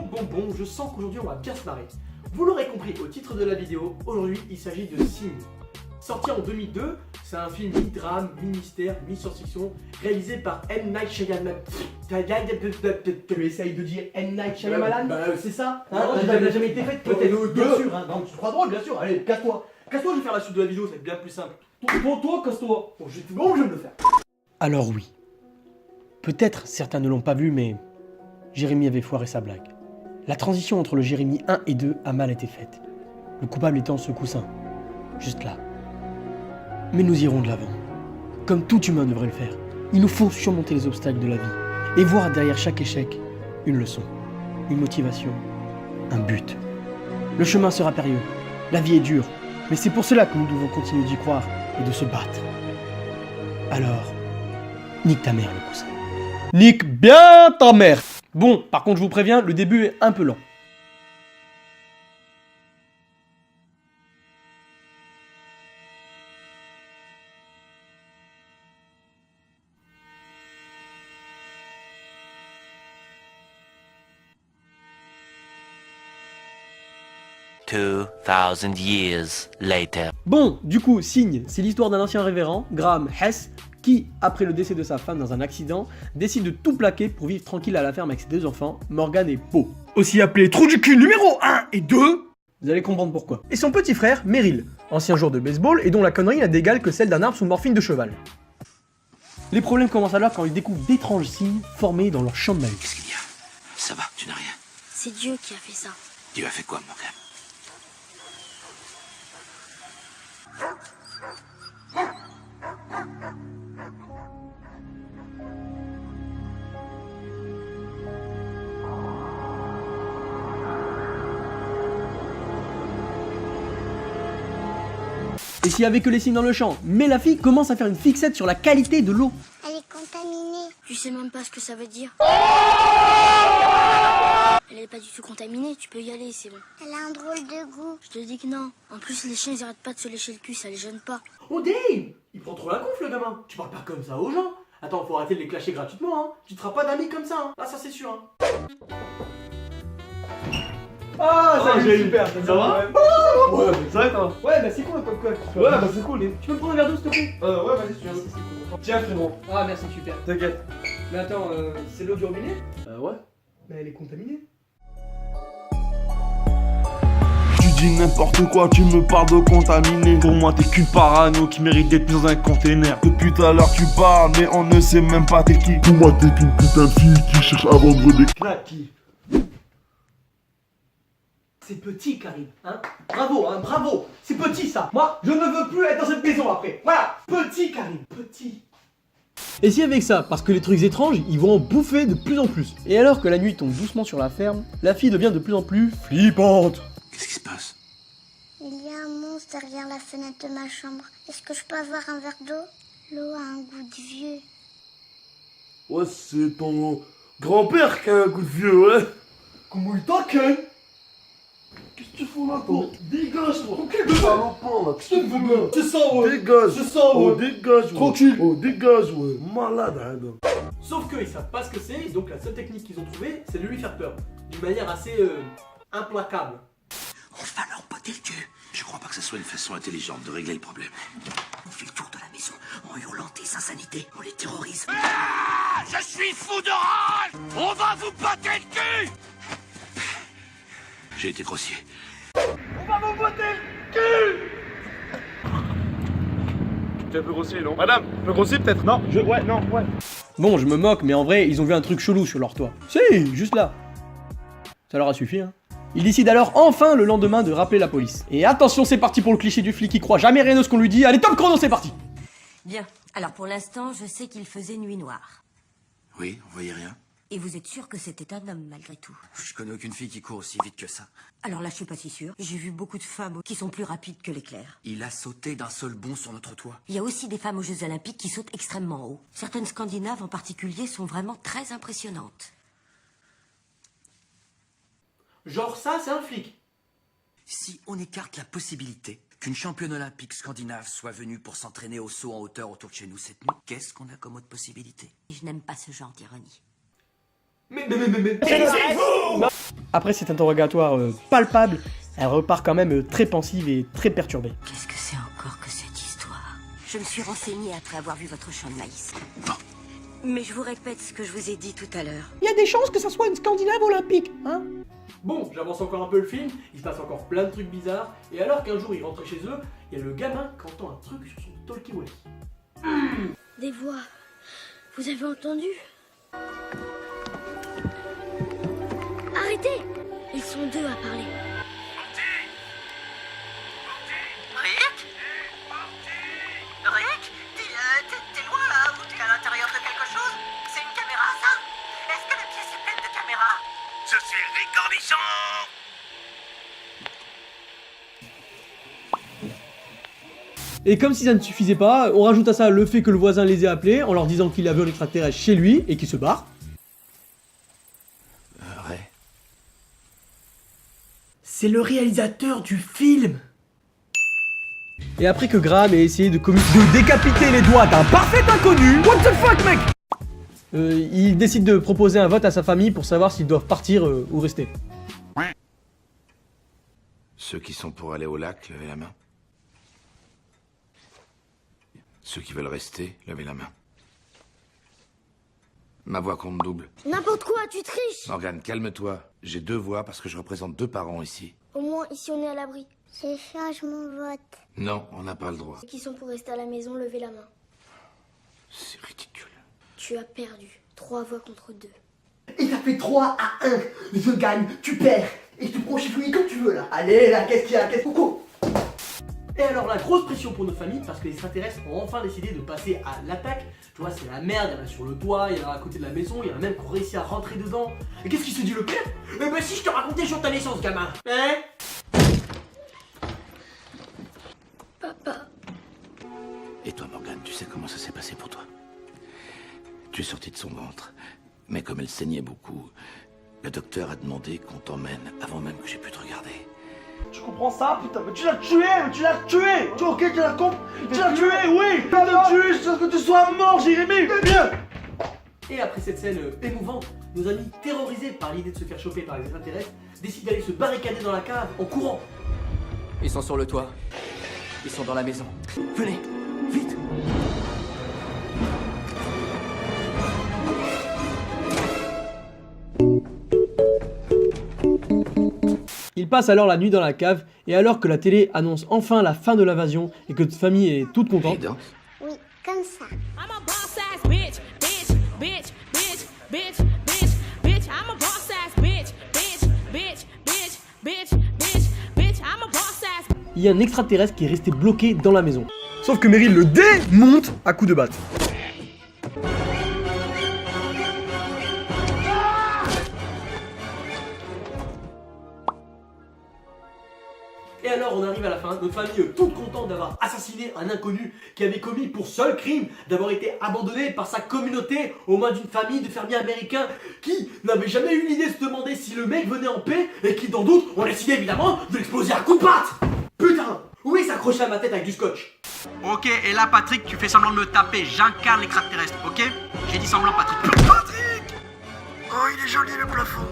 Bon, je sens qu'aujourd'hui on va bien se marrer. Vous l'aurez compris au titre de la vidéo, aujourd'hui il s'agit de Signe. Sorti en 2002, c'est un film mi-drame, mi-mystère, mi-science-fiction, réalisé par M. Night Shyamalan. Tu essayes de dire M. Night Shyamalan c'est ça hein? Non, Ça n'a jamais été fait, peut-être, bien sûr. Hein. Non, tu crois drôle, bien sûr. Allez, casse-toi. Casse-toi, je vais faire la suite de la vidéo, ça va être bien plus simple. Toi, casse-toi. Bon, je vais me le faire. Alors oui. Peut-être certains ne l'ont pas vu, mais Jérémy avait foiré sa blague. La transition entre le Jérémy 1 et 2 a mal été faite. Le coupable étant ce coussin. Juste là. Mais nous irons de l'avant. Comme tout humain devrait le faire. Il nous faut surmonter les obstacles de la vie. Et voir derrière chaque échec une leçon, une motivation, un but. Le chemin sera périlleux. La vie est dure. Mais c'est pour cela que nous devons continuer d'y croire et de se battre. Alors, nique ta mère le coussin. Nique bien ta mère. Bon, par contre je vous préviens, le début est un peu lent. $2,000 years later. Bon, du coup, Signe, c'est l'histoire d'un ancien révérend, Graham Hess, qui, après le décès de sa femme dans un accident, décide de tout plaquer pour vivre tranquille à la ferme avec ses deux enfants, Morgan et Beau. Aussi appelé trou du cul numéro 1 et 2. Vous allez comprendre pourquoi. Et son petit frère, Merrill, ancien joueur de baseball et dont la connerie n'a d'égal que celle d'un arbre sous morphine de cheval. Les problèmes commencent alors quand ils découvrent d'étranges signes formés dans leur champ de maïs. Qu'est-ce qu'il y a? Ça va, tu n'as rien. C'est Dieu qui a fait ça. Tu as fait quoi, mon gars? Et s'il y avait que les signes dans le champ, mais la fille commence à faire une fixette sur la qualité de l'eau. Elle est contaminée. Tu sais même pas ce que ça veut dire. Elle est pas du tout contaminée, tu peux y aller, c'est bon. Elle a un drôle de goût. Je te dis que non. En plus, les chiens, ils arrêtent pas de se lécher le cul, ça les gêne pas. Oh Dave, il prend trop la conf le gamin. Tu parles pas comme ça aux gens. Attends, faut arrêter de les clasher gratuitement, hein. Tu te feras pas d'amis comme ça, hein. Ah, ça c'est sûr, hein. Ah, ça j'ai super, ça va? Ouais, Ça va toi? ouais, bah c'est cool comme quoi. Ouais, bah c'est cool. Tu peux me prendre un verre d'eau s'il te plaît? Ouais, vas-y, tu veux. Merci, c'est cool. Tiens, frérot. Ah, merci, super. T'inquiète. Mais attends, c'est l'eau du robinet? Ouais. Mais elle est contaminée. Tu dis n'importe quoi, tu me parles de contaminé. Pour moi t'es qu'une parano qui mérite d'être mise dans un container. Depuis tout à l'heure tu parles mais on ne sait même pas t'es qui. Pour moi t'es qu'une putain de fille qui cherche à vendre des Qui? C'est petit, Karim, hein? Bravo, hein, bravo! C'est petit, ça! Moi, je ne veux plus être dans cette maison après! Voilà! Petit, Karim, petit! Et si avec ça, parce que les trucs étranges, ils vont en bouffer de plus en plus. Et alors que la nuit tombe doucement sur la ferme, la fille devient de plus en plus flippante. Qu'est-ce qui se passe? Il y a un monstre derrière la fenêtre de ma chambre. Est-ce que je peux avoir un verre d'eau? L'eau a un goût de vieux. Ouais c'est ton grand-père qui a un coup de vieux ouais. Comment il t'enquête? Qu'est-ce que tu fous là toi? Dégage toi. Tranquille, bébé. Salopard là. Qu'est-ce que tu fous là? C'est ça, ouais! Dégage. C'est ça, Oh ouais! dégage ouais. Tranquille. Oh dégage ouais. Malade hein. Sauf qu'ils savent pas ce que c'est, donc la seule technique qu'ils ont trouvée, c'est de lui faire peur. D'une manière assez implacable. On va leur botter le cul. Je crois pas que ce soit une façon intelligente de régler le problème. On fait le tour de la maison en hurlant des insanités. On les terrorise. Ah, je suis fou de rage! On va vous botter le cul! J'ai été grossier. T'es un peu grossier non? Madame, un peu grossier peut-être? Non, ouais. Bon, je me moque, mais en vrai, ils ont vu un truc chelou sur leur toit. Si, juste là. Ça leur a suffi, hein. Ils décident alors enfin le lendemain de rappeler la police. Et attention, c'est parti pour le cliché du flic qui croit jamais rien de ce qu'on lui dit. Allez, top chrono, c'est parti! Bien. Alors pour l'instant, je sais qu'il faisait nuit noire. Oui, on voyait rien. Et vous êtes sûr que c'était un homme malgré tout? Je connais aucune fille qui court aussi vite que ça. Alors là, je suis pas si sûre. J'ai vu beaucoup de femmes qui sont plus rapides que l'éclair. Il a sauté d'un seul bond sur notre toit. Il y a aussi des femmes aux Jeux Olympiques qui sautent extrêmement haut. Certaines Scandinaves en particulier sont vraiment très impressionnantes. Genre ça, c'est un flic. Si on écarte la possibilité qu'une championne olympique scandinave soit venue pour s'entraîner au saut en hauteur autour de chez nous cette nuit, qu'est-ce qu'on a comme autre possibilité? Et je n'aime pas ce genre d'ironie. Mais... Après cet interrogatoire palpable, elle repart quand même très pensive et très perturbée. Qu'est-ce que c'est encore que cette histoire? Je me suis renseignée après avoir vu votre champ de maïs. Mais je vous répète ce que je vous ai dit tout à l'heure. Il y a des chances que ça soit une Scandinave olympique, hein? Bon, j'avance encore un peu le film, il se passe encore plein de trucs bizarres, et alors qu'un jour ils rentrent chez eux, il y a le gamin qui entend un truc sur son talkie-walkie. Des voix. Vous avez entendu? Arrêtez! Ils sont deux à parler. Rick? Rick? T'es loin là? Ou t'es à l'intérieur de quelque chose? C'est une caméra ça? Est-ce que la pièce est pleine de caméras? Je suis Rick Cornichon. Et comme si ça ne suffisait pas, on rajoute à ça le fait que le voisin les ait appelés en leur disant qu'il avait un extraterrestre chez lui et qu'il se barre. Ray. C'est le réalisateur du film. Et après que Graham ait essayé de décapiter les doigts d'un parfait inconnu, what the fuck mec, il décide de proposer un vote à sa famille pour savoir s'ils doivent partir ou rester. Ceux qui sont pour aller au lac, levez la main. Ceux qui veulent rester, levez la main. Ma voix compte double. N'importe quoi, tu triches! Morgane, calme-toi. J'ai 2 voix parce que je représente 2 parents ici. Au moins, ici on est à l'abri. Je change mon vote. Non, on n'a pas le droit. Ceux qui sont pour rester à la maison, levez la main. C'est ridicule. Tu as perdu. 3 voix contre 2. Et ça fait 3 à 1. Je gagne, tu perds. Et je te prends chez Fouille comme tu veux là. Allez là, qu'est-ce qu'il y a? Qu'est-ce coucou? Et alors la grosse pression pour nos familles parce que les extraterrestres ont enfin décidé de passer à l'attaque. Tu vois, c'est la merde, il y en a sur le toit, il y en a à côté de la maison, il y en a même qui ont réussi à rentrer dedans. Et qu'est-ce qui se dit le pire? Eh ben si je te racontais sur ta naissance, gamin. Hein? Papa. Et toi, Morgane, tu sais comment ça s'est passé pour toi? Tu es sorti de son ventre. Mais comme elle saignait beaucoup, le docteur a demandé qu'on t'emmène avant même que j'ai pu te regarder. Tu comprends ça, putain? Mais tu l'as tué, Tu ok, tu l'as tué, oui! Tu l'as tué jusqu'à ce que tu sois mort, Jérémy! Bien! Et après cette scène émouvante, nos amis, terrorisés par l'idée de se faire choper par les extraterrestres, décident d'aller se barricader dans la cave en courant. Ils sont sur le toit. Ils sont dans la maison. Venez, vite! Ils passent alors la nuit dans la cave, et alors que la télé annonce enfin la fin de l'invasion et que toute famille est toute contente, Et danse. Oui, comme ça. I'm a boss ass bitch, bitch, bitch, bitch, bitch, bitch, bitch. I'm a boss ass bitch, bitch, bitch, bitch, bitch, bitch, bitch. I'm a boss ass. il y a un extraterrestre qui est resté bloqué dans la maison. Sauf que Meryl le démonte à coups de batte. Et alors on arrive à la fin, notre famille toute contente d'avoir assassiné un inconnu qui avait commis pour seul crime d'avoir été abandonné par sa communauté aux mains d'une famille de fermiers américains qui n'avaient jamais eu l'idée de se demander si le mec venait en paix et qui dans d'autres ont décidé évidemment de l'exploser à coups de patte. Putain, oui s'accrocher à ma tête avec du scotch. Ok, et là Patrick, tu fais semblant de me taper, j'incarne l'extraterrestre, ok? J'ai dit semblant Patrick. Patrick! Oh, il est joli le plafond.